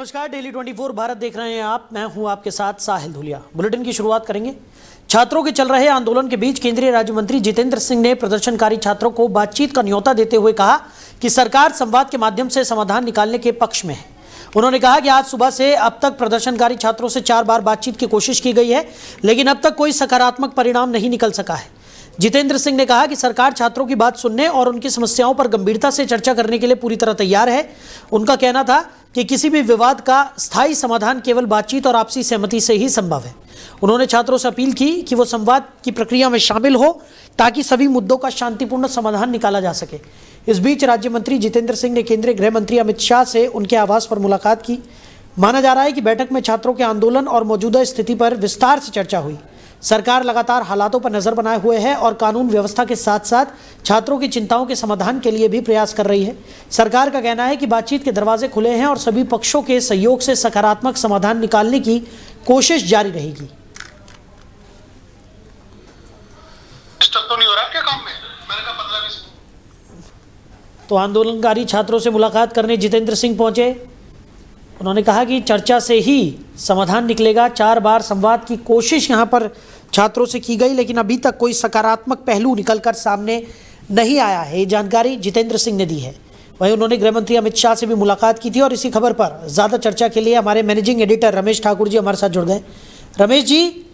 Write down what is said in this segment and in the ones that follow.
नमस्कार, डेली 24 भारत देख रहे हैं आप। मैं हूं आपके साथ साहिल धुलिया। बुलेटिन की शुरुआत करेंगे। छात्रों के चल रहे आंदोलन के बीच केंद्रीय राज्य मंत्री जितेंद्र सिंह ने प्रदर्शनकारी छात्रों को बातचीत का न्योता देते हुए कहा कि सरकार संवाद के माध्यम से समाधान निकालने के पक्ष में है। उन्होंने कहा कि आज सुबह से अब तक प्रदर्शनकारी छात्रों से 4 बार बातचीत की कोशिश की गई है, लेकिन अब तक कोई सकारात्मक परिणाम नहीं निकल सका है। जितेंद्र सिंह ने कहा कि सरकार छात्रों की बात सुनने और उनकी समस्याओं पर गंभीरता से चर्चा करने के लिए पूरी तरह तैयार है। उनका कहना था कि किसी भी विवाद का स्थायी समाधान केवल बातचीत और आपसी सहमति से ही संभव है। उन्होंने छात्रों से अपील की कि वो संवाद की प्रक्रिया में शामिल हो ताकि सभी मुद्दों का शांतिपूर्ण समाधान निकाला जा सके। इस बीच राज्य मंत्री जितेंद्र सिंह ने केंद्रीय गृह मंत्री अमित शाह से उनके आवास पर मुलाकात की। माना जा रहा है कि बैठक में छात्रों के आंदोलन और मौजूदा स्थिति पर विस्तार से चर्चा हुई। सरकार लगातार हालातों पर नजर बनाए हुए है और कानून व्यवस्था के साथ साथ छात्रों की चिंताओं के समाधान के लिए भी प्रयास कर रही है। सरकार का कहना है कि बातचीत के दरवाजे खुले हैं और सभी पक्षों के सहयोग से सकारात्मक समाधान निकालने की कोशिश जारी रहेगी। तो नहीं हो रहा क्या काम में? मैंने कहा 15-20। तो आंदोलनकारी छात्रों से मुलाकात करने जितेंद्र सिंह पहुंचे। उन्होंने कहा कि चर्चा से ही समाधान निकलेगा। 4 बार संवाद की कोशिश यहां पर छात्रों से की गई, लेकिन अभी तक कोई सकारात्मक पहलू निकलकर सामने नहीं आया है। ये जानकारी जितेंद्र सिंह ने दी है। वहीं उन्होंने गृह मंत्री अमित शाह से भी मुलाकात की थी और इसी खबर पर ज़्यादा चर्चा के लिए हमारे मैनेजिंग एडिटर रमेश ठाकुर जी हमारे साथ जुड़ गए। रमेश जी,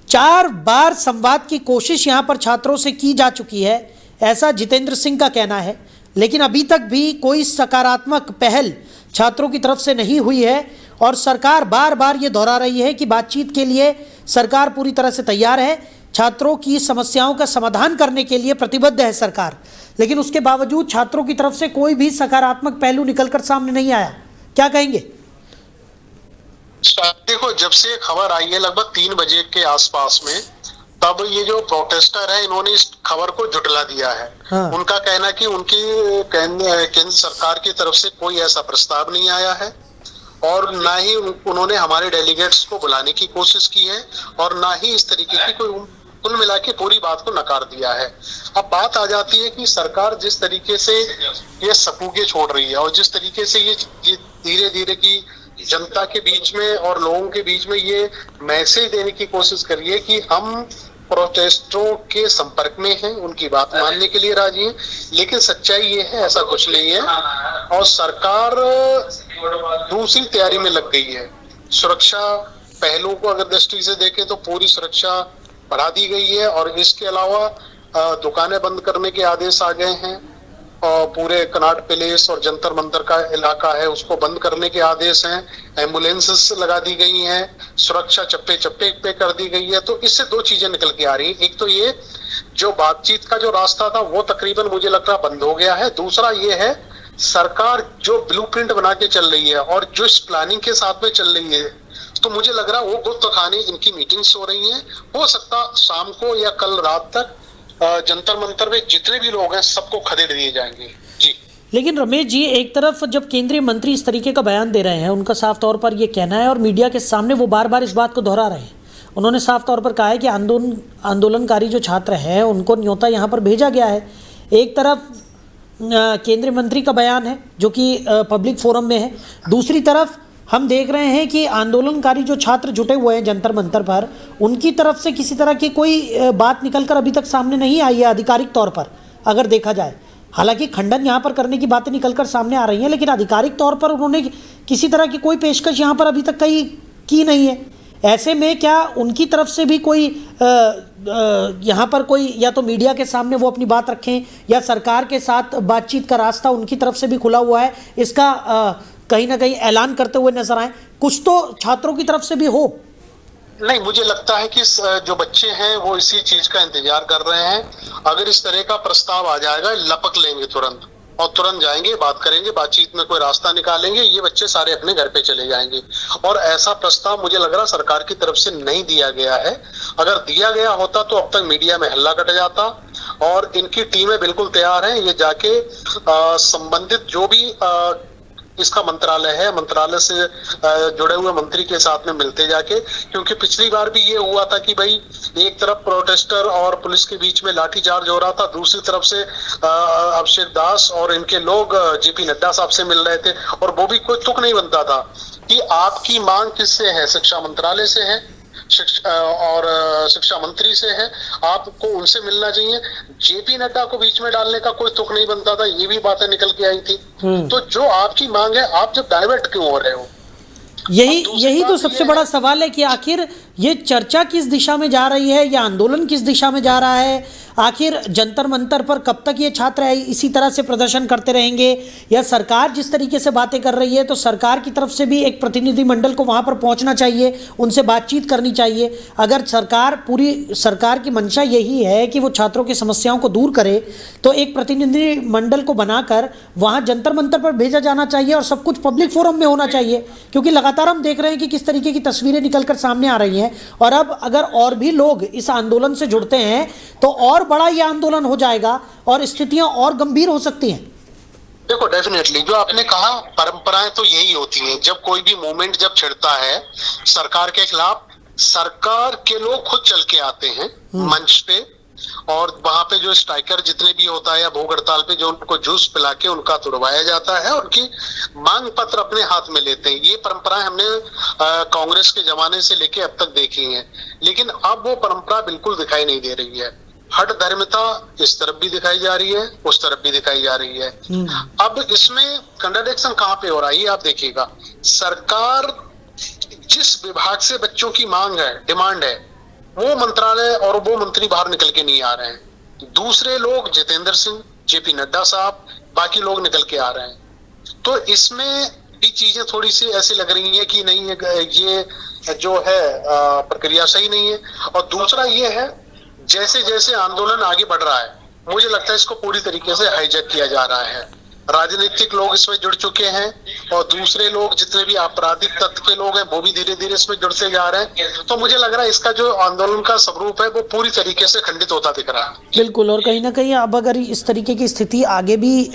4 बार संवाद की कोशिश यहाँ पर छात्रों से की जा चुकी है, ऐसा जितेंद्र सिंह का कहना है, लेकिन अभी तक भी कोई सकारात्मक पहल छात्रों की तरफ से नहीं हुई है और सरकार बार बार ये दोहरा रही है कि बातचीत के लिए सरकार पूरी तरह से तैयार है, छात्रों की समस्याओं का समाधान करने के लिए प्रतिबद्ध है सरकार, लेकिन उसके बावजूद छात्रों की तरफ से कोई भी सकारात्मक पहलू निकलकर सामने नहीं आया। क्या कहेंगे? देखो, जब से खबर आई है लगभग 3 बजे के आसपास में, तब ये जो प्रोटेस्टर है इन्होंने इस खबर को झुठला दिया है। हाँ। उनका कहना कि उनकी केंद्र सरकार की तरफ से कोई ऐसा प्रस्ताव नहीं आया है और ना ही उन्होंने हमारे डेलीगेट्स को बुलाने की कोशिश की है और ना ही इस तरीके की कोई, कुल मिला के पूरी बात को नकार दिया है। अब बात आ जाती है कि सरकार जिस तरीके से ये सपूगे छोड़ रही है और जिस तरीके से ये धीरे धीरे की जनता के बीच में और लोगों के बीच में ये मैसेज देने की कोशिश करिए कि हम प्रोटेस्टरों के संपर्क में हैं, उनकी बात मानने के लिए राजी हैं, लेकिन सच्चाई ये है ऐसा कुछ नहीं है और सरकार दूसरी तैयारी में लग गई है। सुरक्षा पहलुओं को अगर दृष्टि से देखें तो पूरी सुरक्षा बढ़ा दी गई है और इसके अलावा दुकानें बंद करने के आदेश आ गए हैं और पूरे कनॉट पैलेस और जंतर मंतर का इलाका है उसको बंद करने के आदेश हैं। एम्बुलेंसेस लगा दी गई हैं, सुरक्षा चप्पे चप्पे पे कर दी गई है। तो इससे 2 चीजें निकल के आ रही है। एक तो ये जो बातचीत का जो रास्ता था वो तकरीबन मुझे लग रहा बंद हो गया है। दूसरा ये है सरकार जो ब्लूप्रिंट बना के चल रही है और जो इस प्लानिंग के साथ में चल रही है, तो मुझे लग रहा वो गुप्त खाने इनकी मीटिंग्स हो रही हैं। हो सकता शाम को या कल रात तक जंतर मंतर में जितने भी लोग हैं सबको खदेड़ दिए जाएंगे जी। लेकिन रमेश जी, एक तरफ जब केंद्रीय मंत्री इस तरीके का बयान दे रहे हैं, उनका साफ तौर पर यह कहना है और मीडिया के सामने वो बार बार इस बात को दोहरा रहे हैं। उन्होंने साफ तौर पर कहा है कि आंदोलनकारी जो छात्र हैं उनको न्योता यहाँ पर भेजा गया है। एक तरफ केंद्रीय मंत्री का बयान है जो कि पब्लिक फोरम में है, दूसरी तरफ हम देख रहे हैं कि आंदोलनकारी जो छात्र जुटे हुए हैं जंतर मंतर पर, उनकी तरफ से किसी तरह की कोई बात निकलकर अभी तक सामने नहीं आई है आधिकारिक तौर पर अगर देखा जाए। हालांकि खंडन यहाँ पर करने की बातें निकलकर सामने आ रही हैं, लेकिन आधिकारिक तौर पर उन्होंने किसी तरह की कोई पेशकश यहाँ पर अभी तक कहीं की नहीं है। ऐसे में क्या उनकी तरफ से भी कोई यहाँ पर कोई, या तो मीडिया के सामने वो अपनी बात रखें या सरकार के साथ बातचीत का रास्ता उनकी तरफ से भी खुला हुआ है, इसका कहीं ना कहीं ऐलान करते हुए नजर आए? कुछ तो छात्रों की तरफ से भी हो। नहीं, मुझे लगता है कि जो बच्चे हैं वो इसी चीज का इंतजार कर रहे हैं। अगर इस तरह का प्रस्ताव आ जाएगा लपक लेंगे तुरंत और तुरंत जाएंगे, बात करेंगे, बातचीत में कोई रास्ता निकालेंगे, ये बच्चे सारे अपने घर पे चले जाएंगे। और ऐसा प्रस्ताव मुझे लग रहा सरकार की तरफ से नहीं दिया गया है। अगर दिया गया होता तो अब तक मीडिया में हल्ला कट जाता और इनकी टीमें बिल्कुल तैयार हैं। ये जाके संबंधित जो भी इसका मंत्रालय है, मंत्रालय से जुड़े हुए मंत्री के साथ में मिलते जाके, क्योंकि पिछली बार भी ये हुआ था कि भाई एक तरफ प्रोटेस्टर और पुलिस के बीच में लाठीचार्ज हो रहा था, दूसरी तरफ से अभिषेक दास और इनके लोग जेपी नड्डा साहब से मिल रहे थे, और वो भी कोई तुक नहीं बनता था कि आपकी मांग किससे है, शिक्षा मंत्रालय से है और शिक्षा मंत्री से है, आपको उनसे मिलना चाहिए। जेपी नड्डा को बीच में डालने का कोई तुक नहीं बनता था, ये भी बातें निकल के आई थी। तो जो आपकी मांग है, आप जब डाइवर्ट क्यों हो रहे हो? यही तो सबसे बड़ा सवाल है कि आखिर ये चर्चा किस दिशा में जा रही है, या आंदोलन किस दिशा में जा रहा है? आखिर जंतर मंतर पर कब तक ये छात्र इसी तरह से प्रदर्शन करते रहेंगे, या सरकार जिस तरीके से बातें कर रही है तो सरकार की तरफ से भी एक प्रतिनिधि मंडल को वहाँ पर पहुँचना चाहिए, उनसे बातचीत करनी चाहिए। अगर सरकार की मंशा यही है कि वो छात्रों की समस्याओं को दूर करे, तो एक प्रतिनिधि मंडल को बनाकर वहाँ जंतर मंतर पर भेजा जाना चाहिए और सब कुछ पब्लिक फोरम में होना चाहिए। क्योंकि लगातार हम देख रहे हैं कि किस तरीके की तस्वीरें निकलकर सामने आ रही हैं, और अब अगर और भी लोग इस आंदोलन से जुड़ते हैं तो और बड़ा यह आंदोलन हो जाएगा और स्थितियां और गंभीर हो सकती हैं। देखो, डेफिनेटली जो आपने कहा, परंपराएं तो यही होती हैं। जब कोई भी मूवमेंट जब छिड़ता है सरकार के खिलाफ, सरकार के लोग खुद चल के आते हैं मंच पे, और वहां पे जो स्ट्राइकर जितने भी होता है या भूख हड़ताल पे जो उनको जूस पिला के उनका तुड़वाया जाता है, उनकी मांग पत्र अपने हाथ में लेते हैं। ये परंपराएं हमने कांग्रेस के जमाने से लेके अब तक देखी हैं, लेकिन अब वो परंपरा बिल्कुल दिखाई नहीं दे रही है। हठ धर्मिता इस तरफ भी दिखाई जा रही है, उस तरफ भी दिखाई जा रही है। अब इसमें कंट्राडिक्शन कहाँ पे हो रहा है, ये आप देखिएगा। सरकार जिस विभाग से बच्चों की मांग है, डिमांड है, वो मंत्रालय और वो मंत्री बाहर निकल के नहीं आ रहे हैं। दूसरे लोग, जितेंद्र सिंह, जेपी नड्डा साहब, बाकी लोग निकल के आ रहे हैं। तो इसमें भी चीजें थोड़ी सी ऐसी लग रही है कि नहीं, ये जो है प्रक्रिया सही नहीं है। और दूसरा ये है, जैसे जैसे आंदोलन आगे बढ़ रहा है, मुझे लगता है इसको पूरी तरीके से हाईजैक किया जा रहा है। राजनीतिक लोग इसमें जुड़ चुके हैं, और दूसरे लोग जितने भी आपराधिक तत्व के लोग हैं वो भी धीरे धीरे इसमें जुड़ते जा रहे हैं। तो मुझे लग रहा है इसका जो आंदोलन का स्वरूप है वो पूरी तरीके से खंडित होता दिख रहा है। बिल्कुल, और कहीं ना कहीं अब अगर इस तरीके की स्थिति आगे भी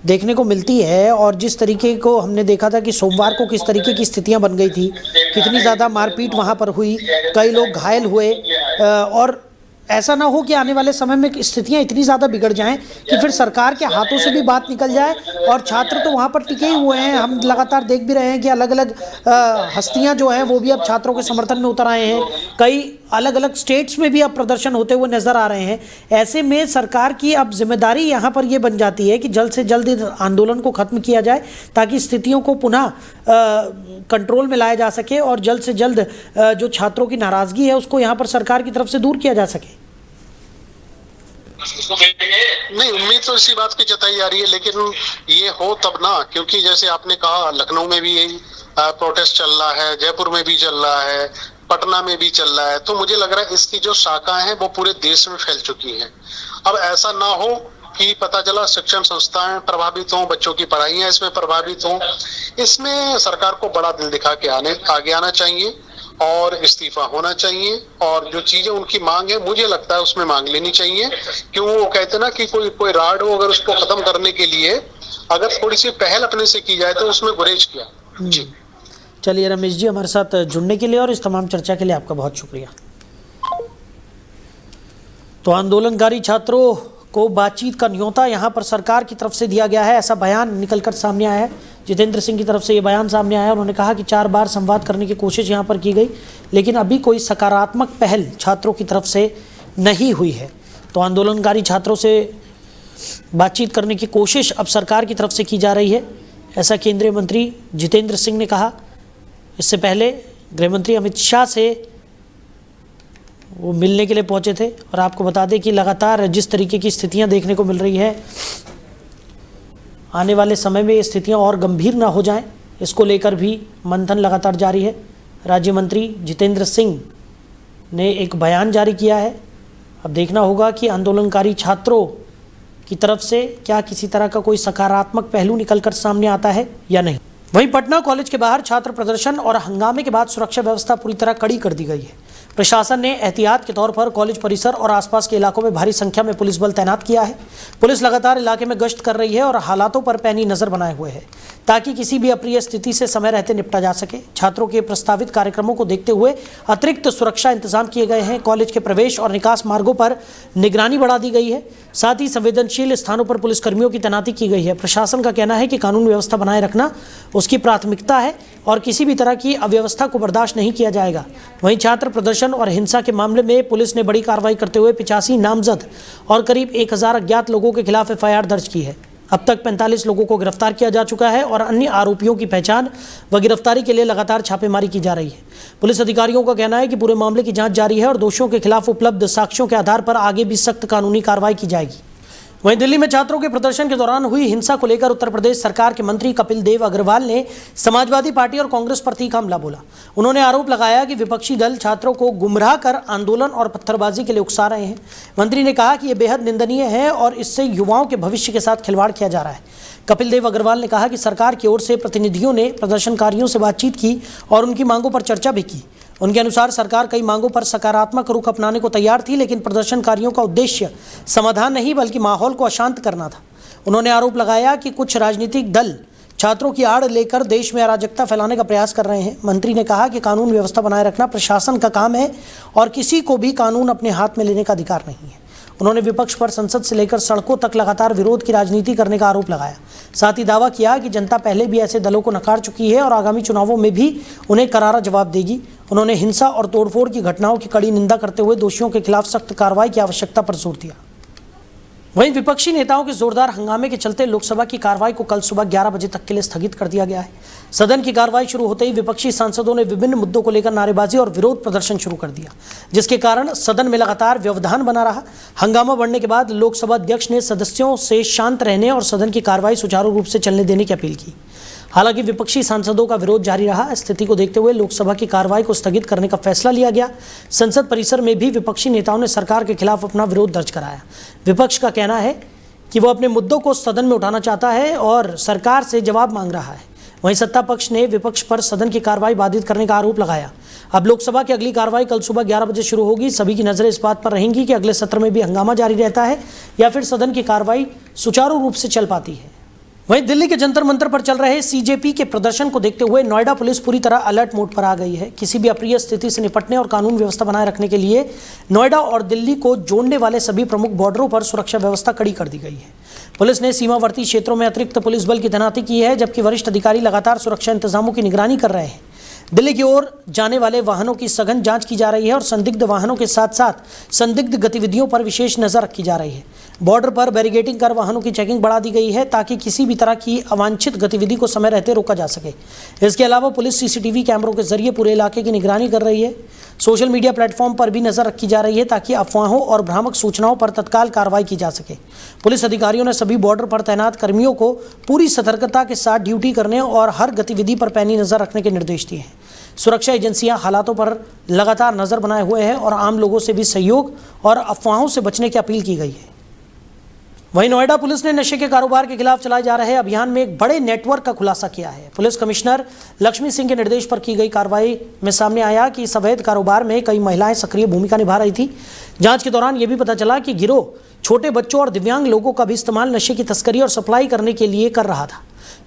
देखने को मिलती है, और जिस तरीके को हमने देखा था कि सोमवार को किस तरीके की स्थितियां बन गई थी, कितनी ज़्यादा मारपीट वहां पर हुई, कई लोग घायल हुए, और ऐसा ना हो कि आने वाले समय में स्थितियां इतनी ज़्यादा बिगड़ जाएं कि फिर सरकार के हाथों से भी बात निकल जाए। और छात्र तो वहाँ पर टिके ही हुए हैं, हम लगातार देख भी रहे हैं कि अलग अलग हस्तियां जो हैं वो भी अब छात्रों के समर्थन में उतर आए हैं। कई अलग अलग स्टेट्स में भी अब प्रदर्शन होते हुए नज़र आ रहे हैं। ऐसे में सरकार की अब जिम्मेदारी यहाँ पर ये बन जाती है कि जल्द से जल्द इस आंदोलन को ख़त्म किया जाए, ताकि स्थितियों को पुनः कंट्रोल में लाया जा सके, और जल्द से जल्द जो छात्रों की नाराज़गी है उसको यहाँ पर सरकार की तरफ से दूर किया जा सके। नहीं, उम्मीद तो इसी बात की जताई जा रही है, लेकिन ये हो तब ना, क्योंकि जैसे आपने कहा लखनऊ में भी यही प्रोटेस्ट चल रहा है, जयपुर में भी चल रहा है, पटना में भी चल रहा है। तो मुझे लग रहा है इसकी जो शाखाएं हैं वो पूरे देश में फैल चुकी हैं। अब ऐसा ना हो कि पता चला शिक्षण संस्थाएं प्रभावित हों, बच्चों की पढ़ाइयां इसमें प्रभावित हों। इसमें सरकार को बड़ा दिल दिखा के आगे आना चाहिए और इस्तीफा होना चाहिए, और जो चीजें उनकी मांग है मुझे लगता है उसमें मांग लेनी चाहिए। क्यों वो कहते ना कि कोई राड हो, अगर उसको खत्म करने के लिए अगर थोड़ी सी पहल अपने से की जाए तो उसमें गुरेज किया। जी चलिए रमेश जी, हमारे साथ जुड़ने के लिए और इस तमाम चर्चा के लिए आपका बहुत शुक्रिया। तो आंदोलनकारी छात्रों को बातचीत का न्योता यहाँ पर सरकार की तरफ से दिया गया है, ऐसा बयान निकलकर सामने आया है। जितेंद्र सिंह की तरफ से ये बयान सामने आया। उन्होंने कहा कि 4 बार संवाद करने की कोशिश यहाँ पर की गई, लेकिन अभी कोई सकारात्मक पहल छात्रों की तरफ से नहीं हुई है। तो आंदोलनकारी छात्रों से बातचीत करने की कोशिश अब सरकार की तरफ से की जा रही है, ऐसा केंद्रीय मंत्री जितेंद्र सिंह ने कहा। इससे पहले गृहमंत्री अमित शाह से वो मिलने के लिए पहुंचे थे। और आपको बता दें कि लगातार जिस तरीके की स्थितियां देखने को मिल रही है, आने वाले समय में ये स्थितियां और गंभीर ना हो जाएं, इसको लेकर भी मंथन लगातार जारी है। राज्य मंत्री जितेंद्र सिंह ने एक बयान जारी किया है। अब देखना होगा कि आंदोलनकारी छात्रों की तरफ से क्या किसी तरह का कोई सकारात्मक पहलू निकलकर सामने आता है या नहीं। वहीं पटना कॉलेज के बाहर छात्र प्रदर्शन और हंगामे के बाद सुरक्षा व्यवस्था पूरी तरह कड़ी कर दी गई है। प्रशासन ने एहतियात के तौर पर कॉलेज परिसर और आसपास के इलाकों में भारी संख्या में पुलिस बल तैनात किया है। पुलिस लगातार इलाके में गश्त कर रही है और हालातों पर पैनी नजर बनाए हुए है। ताकि किसी भी अप्रिय स्थिति से समय रहते निपटा जा सके। छात्रों के प्रस्तावित कार्यक्रमों को देखते हुए अतिरिक्त सुरक्षा इंतजाम किए गए हैं। कॉलेज के प्रवेश और निकास मार्गों पर निगरानी बढ़ा दी गई है। साथ ही संवेदनशील स्थानों पर पुलिसकर्मियों की तैनाती की गई है। प्रशासन का कहना है कि कानून व्यवस्था बनाए रखना उसकी प्राथमिकता है और किसी भी तरह की अव्यवस्था को बर्दाश्त नहीं किया जाएगा। वहीं छात्र प्रदर्शन और हिंसा के मामले में पुलिस ने बड़ी कार्रवाई करते हुए 85 नामजद और करीब 1000 अज्ञात लोगों के खिलाफ FIR दर्ज की है। अब तक 45 लोगों को गिरफ्तार किया जा चुका है और अन्य आरोपियों की पहचान व गिरफ्तारी के लिए लगातार छापेमारी की जा रही है। पुलिस अधिकारियों का कहना है कि पूरे मामले की जांच जारी है और दोषियों के खिलाफ उपलब्ध साक्ष्यों के आधार पर आगे भी सख्त कानूनी कार्रवाई की जाएगी। वहीं दिल्ली में छात्रों के प्रदर्शन के दौरान हुई हिंसा को लेकर उत्तर प्रदेश सरकार के मंत्री कपिल देव अग्रवाल ने समाजवादी पार्टी और कांग्रेस पर तीखा हमला बोला। उन्होंने आरोप लगाया कि विपक्षी दल छात्रों को गुमराह कर आंदोलन और पत्थरबाजी के लिए उकसा रहे हैं। मंत्री ने कहा कि यह बेहद निंदनीय है और इससे युवाओं के भविष्य के साथ खिलवाड़ किया जा रहा है। कपिल देव अग्रवाल ने कहा कि सरकार की ओर से प्रतिनिधियों ने प्रदर्शनकारियों से बातचीत की और उनकी मांगों पर चर्चा भी की। उनके अनुसार सरकार कई मांगों पर सकारात्मक रुख अपनाने को तैयार थी, लेकिन प्रदर्शनकारियों का उद्देश्य समाधान नहीं बल्कि माहौल को अशांत करना था। उन्होंने आरोप लगाया कि कुछ राजनीतिक दल छात्रों की आड़ लेकर देश में अराजकता फैलाने का प्रयास कर रहे हैं। मंत्री ने कहा कि कानून व्यवस्था बनाए रखना प्रशासन का काम है और किसी को भी कानून अपने हाथ में लेने का अधिकार नहीं है। उन्होंने विपक्ष पर संसद से लेकर सड़कों तक लगातार विरोध की राजनीति करने का आरोप लगाया। साथ ही दावा किया कि जनता पहले भी ऐसे दलों को नकार चुकी है और आगामी चुनावों में भी उन्हें करारा जवाब देगी। उन्होंने हिंसा और तोड़फोड़ की घटनाओं की कड़ी निंदा करते हुए दोषियों के खिलाफ सख्त कार्रवाई की आवश्यकता पर जोर दिया। वहीं विपक्षी नेताओं के जोरदार हंगामे के चलते लोकसभा की कार्रवाई को कल सुबह 11 बजे तक के लिए स्थगित कर दिया गया है। सदन की कार्रवाई शुरू होते ही विपक्षी सांसदों ने विभिन्न मुद्दों को लेकर नारेबाजी और विरोध प्रदर्शन शुरू कर दिया, जिसके कारण सदन में लगातार व्यवधान बना रहा। हंगामा बढ़ने के बाद लोकसभा अध्यक्ष ने सदस्यों से शांत रहने और सदन की कार्रवाई सुचारू रूप से चलने देने की अपील की। हालांकि विपक्षी सांसदों का विरोध जारी रहा। स्थिति को देखते हुए लोकसभा की कार्रवाई को स्थगित करने का फैसला लिया गया। संसद परिसर में भी विपक्षी नेताओं ने सरकार के खिलाफ अपना विरोध दर्ज कराया। विपक्ष का कहना है कि वो अपने मुद्दों को सदन में उठाना चाहता है और सरकार से जवाब मांग रहा है। वहीं सत्ता पक्ष ने विपक्ष पर सदन की कार्रवाई बाधित करने का आरोप लगाया। अब लोकसभा की अगली कार्रवाई कल सुबह 11 बजे शुरू होगी। सभी की नजरें इस बात पर रहेंगी कि अगले सत्र में भी हंगामा जारी रहता है या फिर सदन की कार्रवाई सुचारू रूप से चल पाती है। वहीं दिल्ली के जंतर मंतर पर चल रहे CJP के प्रदर्शन को देखते हुए नोएडा पुलिस पूरी तरह अलर्ट मोड पर आ गई है। किसी भी अप्रिय स्थिति से निपटने और कानून व्यवस्था बनाए रखने के लिए नोएडा और दिल्ली को जोड़ने वाले सभी प्रमुख बॉर्डरों पर सुरक्षा व्यवस्था कड़ी कर दी गई है। पुलिस ने सीमावर्ती क्षेत्रों में अतिरिक्त पुलिस बल की तैनाती की है, जबकि वरिष्ठ अधिकारी लगातार सुरक्षा इंतजामों की निगरानी कर रहे हैं। दिल्ली की ओर जाने वाले वाहनों की सघन जांच की जा रही है और संदिग्ध वाहनों के साथ साथ संदिग्ध गतिविधियों पर विशेष नजर रखी जा रही है। बॉर्डर पर बैरिकेडिंग कर वाहनों की चेकिंग बढ़ा दी गई है ताकि किसी भी तरह की अवांछित गतिविधि को समय रहते रोका जा सके। इसके अलावा पुलिस CCTV कैमरों के जरिए पूरे इलाके की निगरानी कर रही है। सोशल मीडिया प्लेटफॉर्म पर भी नजर रखी जा रही है ताकि अफवाहों और भ्रामक सूचनाओं पर तत्काल कार्रवाई की जा सके। पुलिस अधिकारियों ने सभी बॉर्डर पर तैनात कर्मियों को पूरी सतर्कता के साथ ड्यूटी करने और हर गतिविधि पर पैनी नजर रखने के निर्देश दिए हैं। सुरक्षा एजेंसियां हालातों पर लगातार नजर बनाए हुए हैं और आम लोगों से भी सहयोग और अफवाहों से बचने की अपील की गई है। वहीं नोएडा पुलिस ने नशे के कारोबार के खिलाफ चलाए जा रहे अभियान में एक बड़े नेटवर्क का खुलासा किया है। पुलिस कमिश्नर लक्ष्मी सिंह के निर्देश पर की गई कार्रवाई में सामने आया कि इस अवैध कारोबार में कई महिलाएं सक्रिय भूमिका निभा रही थी। जांच के दौरान यह भी पता चला कि गिरोह छोटे बच्चों और दिव्यांग लोगों का भी इस्तेमाल नशे की तस्करी और सप्लाई करने के लिए कर रहा था।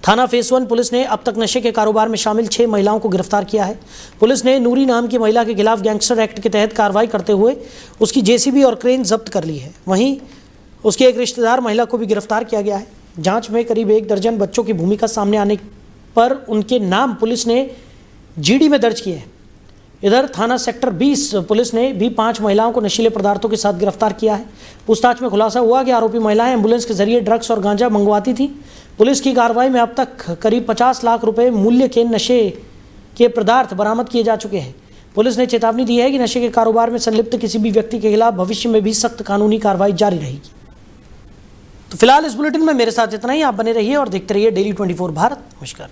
थाना फेस 1 पुलिस ने अब तक नशे के कारोबार में शामिल 6 महिलाओं को गिरफ्तार किया है। पुलिस ने नूरी नाम की महिला के खिलाफ गैंगस्टर एक्ट के तहत कार्रवाई करते हुए उसकी JCB और क्रेन जब्त कर ली है। वहीं उसके एक रिश्तेदार महिला को भी गिरफ्तार किया गया है। जांच में करीब 1 दर्जन बच्चों की भूमिका सामने आने पर उनके नाम पुलिस ने GD में दर्ज किए हैं। इधर थाना सेक्टर 20 पुलिस ने भी 5 महिलाओं को नशीले पदार्थों के साथ गिरफ्तार किया है। पूछताछ में खुलासा हुआ कि आरोपी महिलाएं एम्बुलेंस के जरिए ड्रग्स और गांजा मंगवाती थी। पुलिस की कार्रवाई में अब तक करीब 50 लाख रुपए मूल्य के नशे के पदार्थ बरामद किए जा चुके हैं। पुलिस ने चेतावनी दी है कि नशे के कारोबार में संलिप्त किसी भी व्यक्ति के खिलाफ भविष्य में भी सख्त कानूनी कार्रवाई जारी रहेगी। तो फिलहाल इस बुलेटिन में मेरे साथ इतना ही। आप बने रहिए और देखते रहिए डेली 24 भारत। नमस्कार।